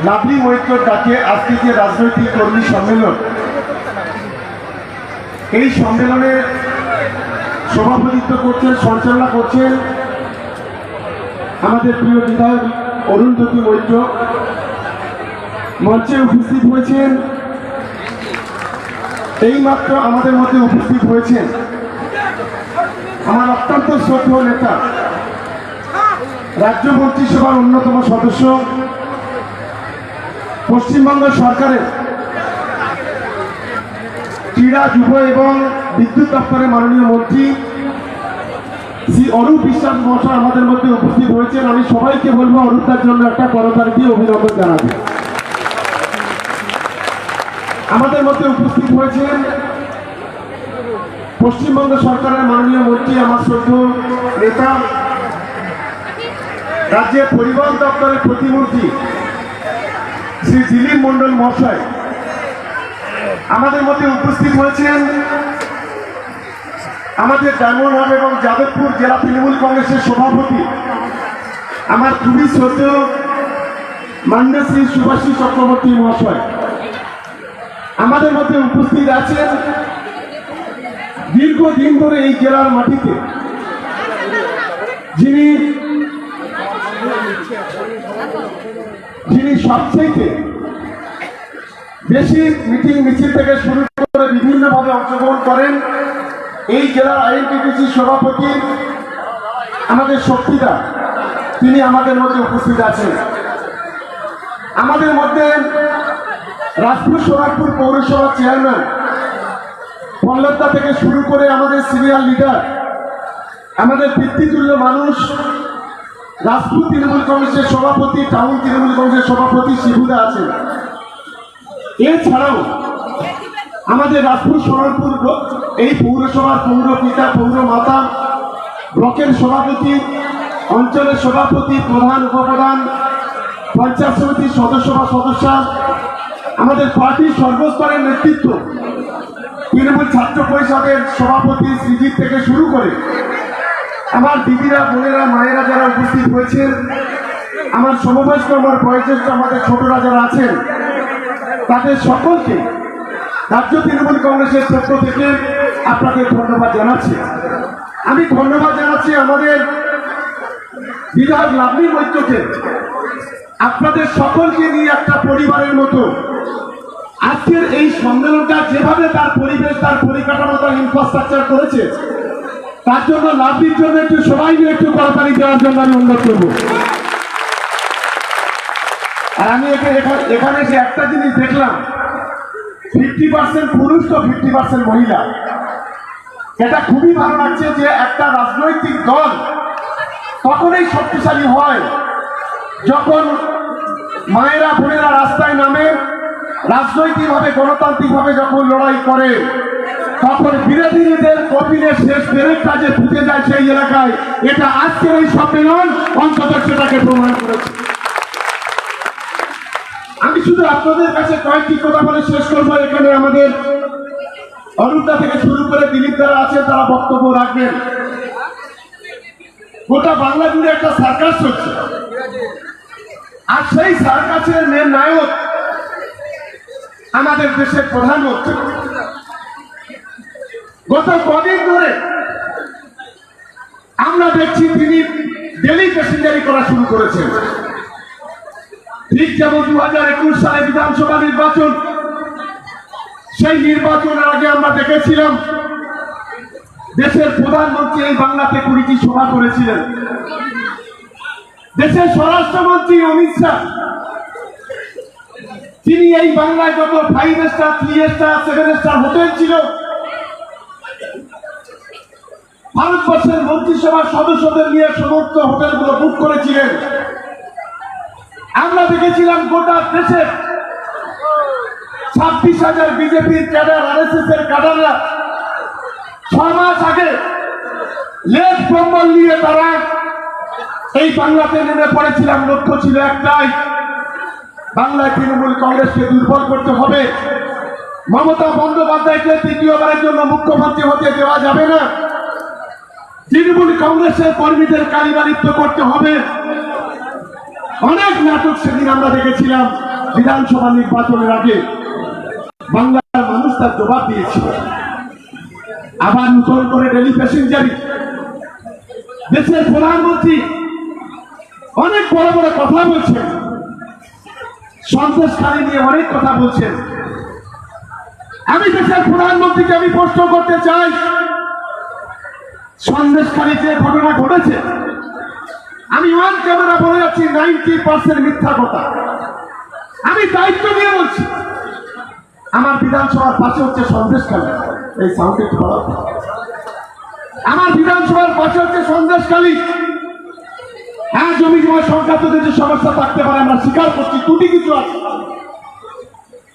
Lovely Maitra ডাকে আজকে যে রাজনৈতিক কর্মী সম্মেলন, এই সম্মেলনে সভাপতিত্ব করছেন, সঞ্চালনা করছেন আমাদের প্রিয় বিধায়ক অরুন্ধতী মৈত্র। মঞ্চে উপস্থিত হয়েছেন, এইমাত্র আমাদের মধ্যে উপস্থিত হয়েছেন আমার অত্যন্ত শ্রদ্ধেয় নেতা, রাজ্য মন্ত্রিসভার অন্যতম সদস্য, পশ্চিমবঙ্গ সরকারের ক্রীড়া, যুব এবং বিদ্যুৎ দপ্তরের মাননীয় মন্ত্রী শ্রী অরূপ বিশ্বাস মহাশয় আমাদের মধ্যে উপস্থিত হয়েছেন। আমি সবাইকে বলবো অরূপদার জন্য একটা করতালি দিয়ে অভিনন্দন জানাবে। আমাদের মধ্যে উপস্থিত হয়েছেন পশ্চিমবঙ্গ সরকারের মাননীয় মন্ত্রী, আমার শ্রদ্ধেয় নেতা, রাজ্যের পরিবহন দপ্তরের প্রতিমন্ত্রী শ্রী দিলীপ মণ্ডল মহাশয়। আমাদের মধ্যে উপস্থিত হয়েছেন আমাদের ডায়মন্ড হারবার এবং যাদবপুর জেলা তৃণমূল কংগ্রেসের সভাপতি, আমার খুবই শ্রদ্ধেয় মাননীয় শ্রী সুভাষী চক্রবর্তী মহাশয়। আমাদের মধ্যে উপস্থিত আছেন দীর্ঘদিন ধরে এই জেলার মাটিতে যিনি সবচেয়ে বেশি মিটিং মিছিল থেকে শুরু করে বিভিন্নভাবে অংশগ্রহণ করেন, এই জেলার আইএনটিটিসি সভাপতি আমাদের শক্তিদা, তিনি আমাদের মধ্যে উপস্থিত আছেন। আমাদের মধ্যে রাজপুর সোনারপুর পৌরসভার চেয়ারম্যান পল্লবদা থেকে শুরু করে আমাদের সিনিয়র লিডার, আমাদের পিতৃতুল্য মানুষ, রাজপুর তৃণমূল কংগ্রেসের সভাপতি, টাউন তৃণমূল কংগ্রেসের সভাপতি শিবুদা আছেন। এছাড়াও আমাদের রাজপুর সোনারপুর এই পৌরসভার পৌরপিতা, পৌরমাতা, ব্লকের সভাপতি, অঞ্চলের সভাপতি, প্রধান, উপপ্রধান, পঞ্চায়েত সমিতির সদস্য বা সদস্যা, আমাদের পার্টির সর্বস্তরের নেতৃত্ব, তৃণমূল ছাত্র পরিষদের সভাপতি শ্রীজিৎ থেকে শুরু করে আমার দিদিরা, বোনেরা, মায়েরা যারা উপস্থিত হয়েছেন, আমার সমবয়স্ক, আমার বয়োজ্যেষ্ঠ, আমাদের ছোটরা যারা আছেন, তাদের সকলকে রাজ্য তৃণমূল কংগ্রেসের পক্ষ থেকে আপনাদের ধন্যবাদ জানাচ্ছি। আমি ধন্যবাদ জানাচ্ছি আমাদের বিধায়ক লাভলি মৈত্রকে, আপনাদের সকলকে নিয়ে একটা পরিবারের মতো আজকের এই সম্মেলনটা যেভাবে তার পরিবেশ, তার পরিকাঠামো, তার ইনফ্রাস্ট্রাকচার করেছে, তার জন্য লাভলির জন্য একটু সবাই মিলে একটু করতালি দেওয়ার জন্য আমি অনুরোধ করবো। আর আমি এখানে যে একটা জিনিস দেখলাম, 50% পুরুষ তো 50% মহিলা। এটা খুবই ভালো লাগছে যে একটা রাজনৈতিক দল তখনই শক্তিশালী হয় যখন মায়েরা, বোনেরা রাস্তায় নামে, রাজনৈতিকভাবে, গণতান্ত্রিকভাবে যখন লড়াই করে, তখন বিরোধীদের কর্মীদের শেষ বেরের কাজে ঢুকে যায় সেই এলাকায়। এটা আজকের এই সম্মেলন অন্তত সেটাকে প্রমাণ করেছে। আমি শুধু আপনাদের কাছে কয়েকটি কথা বলে শেষ করবো। এখানে আমাদের অরুণদা থেকে শুরু করে দিলীপ যারা আছে তারা বক্তব্য রাখবেন। গোটা বাংলা জুড়ে একটা সার্কাস হচ্ছে, আর সেই সার্কাসের মেন নায়ক আমাদের দেশের প্রধানমন্ত্রী। গত কদিন ধরে আমরা দেখছি তিনি ডেলি প্যাসেঞ্জারি করা শুরু করেছেন। ঠিক যেমন 2021 সালে বিধানসভা নির্বাচন, সেই নির্বাচনের আগে আমরা দেখেছিলাম দেশের প্রধানমন্ত্রী এই বাংলাতে 20টি সভা করেছিলেন। দেশের স্বরাষ্ট্রমন্ত্রী অমিত শাহ, তিনি এই বাংলায় যত 5 স্টার, 3 স্টার, 7 স্টার হোটেল ছিল, ভারতবর্ষের মন্ত্রিসভার সদস্যদের নিয়ে সমস্ত হোটেলগুলো বুক করেছিলেন। আমরা দেখেছিলাম গোটা দেশে 26,000 বিজেপির ক্যাডার, আরএসএস এর ক্যাডাররা 6 মাস আগে লেজ কম্বল নিয়ে তারা এই বাংলাতে নেমে পড়েছিলাম। লক্ষ্য ছিল একটাই, বাংলায় তৃণমূল কংগ্রেসকে দুর্বল করতে হবে। মমতা বন্দ্যোপাধ্যায়কে তৃতীয়বারের জন্য মুখ্যমন্ত্রী হতে দেওয়া যাবে না। তৃণমূল কংগ্রেসের কর্মীদের কালিমালিপ্ত করতে হবে। অনেক নাটক সেদিন আমরা দেখেছিলাম। বিধানসভা নির্বাচনের আগে বাংলার মানুষ তার জবাব দিয়েছিল। আবার নতুন করে রেলি প্যাসেঞ্জারি দেশের প্রধানমন্ত্রী অনেক বড় বড় কথা বলছেন, সন্দেশখালী নিয়ে অনেক কথা বলছেন। আমি দেশের প্রধানমন্ত্রীকে আমি প্রশ্ন করতে চাই, সন্দেশখালী যে ঘটনা ঘটেছে, আমি ওয়ান ক্যামেরা বলে যাচ্ছি 90% মিথ্যা কথা। আমি দায়িত্ব নিয়ে বলছি, আমার বিধানসভার পাশে হচ্ছে সন্দেশখালী। এই সাউন্ড একটু বাড়াও। আমার বিধানসভার পাশে হচ্ছে সন্দেশখালী। হ্যাঁ, জমি জমা সংক্রান্ত যে সমস্যা থাকতে পারে আমরা স্বীকার করছি, ত্রুটি কিছু আছে,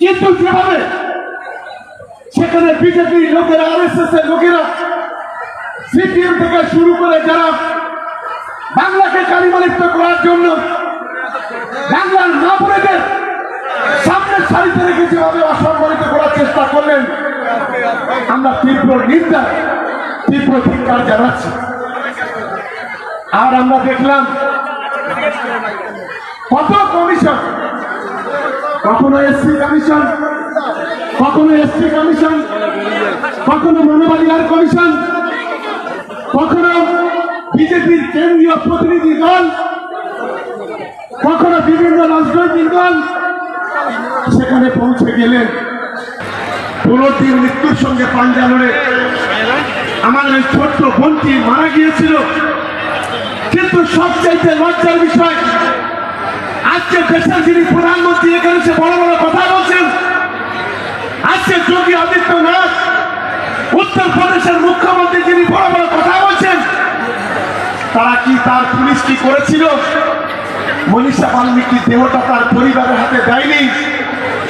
কিন্তু যেভাবে সেখানে বিজেপির লোকেরা, আরএসএস এর লোকেরা, সিপিএম থেকে শুরু করে যারা বাংলাকে কালিমালিপ্ত করার জন্য বাংলার মা বোনেদের সামনের সারিতে রেখে যেভাবে অসম্মানিত করার চেষ্টা করলেন, আমরা তীব্র নিন্দা, তীব্র ধিক্কার জানাচ্ছি। আর আমরা দেখলাম কত কমিশন, কখনো এসসি কমিশন, কখনো এসটি কমিশন, কখনো মানবাধিকার কমিশন, কখনো বিজেপির কেন্দ্রীয় প্রতিনিধি দল, কখনো বিভিন্ন রাজনৈতিক দল সেখানে পৌঁছে গেলেন। 15 মৃত্যুর সঙ্গে পাঞ্জা লড়ে আমার ওই ছোট্ট বোনটি মারা গিয়েছিল। কিন্তু সবচাইতে লজ্জার বিষয়, আজকে দেশের যিনি প্রধানমন্ত্রী এখানে সে বড় বড় কথা বলছেন, আজকে যোগী আদিত্যনাথ উত্তরপ্রদেশের মুখ্যমন্ত্রী যিনি বড় বড় কথা বলছেন, তারা কি তার পুলিশ কি করেছিল? মনীষা বাল্মীকির দেহটা তার পরিবারের হাতে দেয়নি।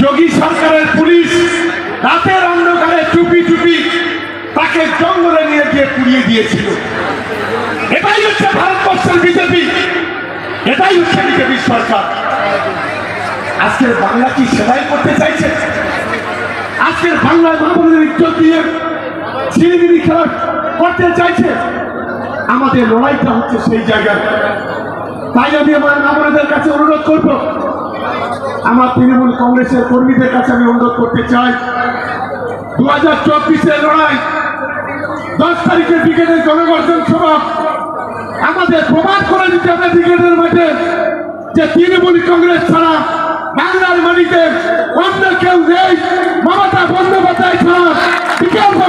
যোগী সরকারের পুলিশ রাতের অন্ধকারে চুপি চুপি তাকে জঙ্গলে নিয়ে গিয়ে পুড়িয়ে দিয়েছিল। এটাই হচ্ছে ভারতবর্ষের বিজেপি, এটাই হচ্ছে বিজেপির সরকার। আজকের বাংলা কি সেলাই করতে চাইছে? আজকের বাংলায় মা বোনের ইজ্জত দিয়ে ছিনিমিনি খেলা করতে চাইছে? আমাদের লড়াইটা হচ্ছে সেই জায়গায়। তাই আমি আমার মা বোনেদের কাছে অনুরোধ করব, আমার তৃণমূল কংগ্রেসের কর্মীদের কাছে আমি অনুরোধ করতে চাই, 2024-এর লড়াই 10 তারিখে ব্রিগেডের জনগর্জন সভা আমাদের প্রমাণ করে দিতে হবে ব্রিগেডের মাঠে যে তৃণমূল কংগ্রেস ছাড়া বাংলার মাটিতে অন্য কেউ নেই। মমতা বন্দ্যোপাধ্যায় ছাড়া বিকল্প